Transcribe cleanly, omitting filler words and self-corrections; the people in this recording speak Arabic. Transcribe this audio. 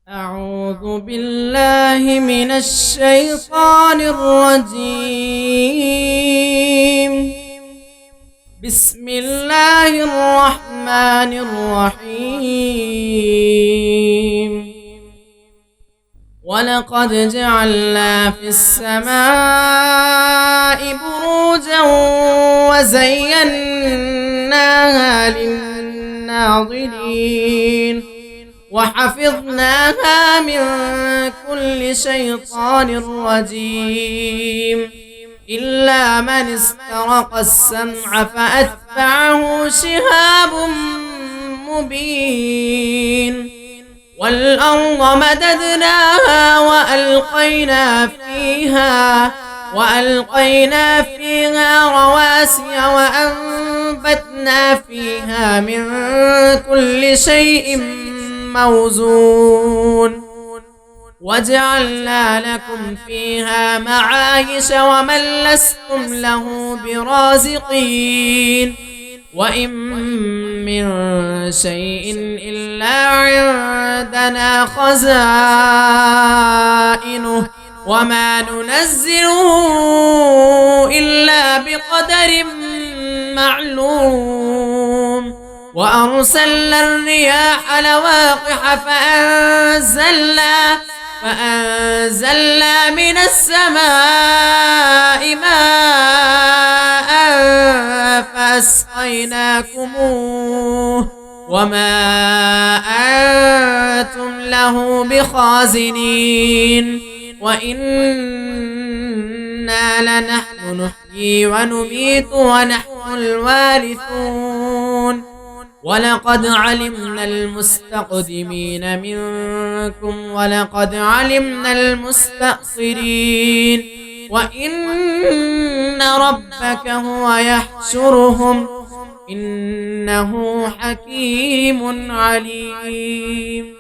أعوذ بالله من الشيطان الرجيم. بسم الله الرحمن الرحيم. ولقد جعلنا في السماء بروجا وزيناها للناظرين وحفظناها من كل شيطان رجيم إلا من استرق السمع فأتبعه شهاب مبين. والأرض مددناها وألقينا فيها رواسي وأنبتنا فيها من كل شيء موزون وجعلنا لكم فيها معايش ومن لستم له برازقين. وإن من شيء إلا عندنا خزائنه وما ننزله إلا بقدر معلوم. وأرسلنا الرياح لواقح فأنزلنا من السماء ماء فأسقيناكموه وما أنتم له بخازنين. وإنا لنحن نحيي ونميت ونحن الوارثون. ولقد علمنا المستقدمين منكم ولقد علمنا المستأخرين وإن ربك هو يحشرهم إنه حكيم عليم.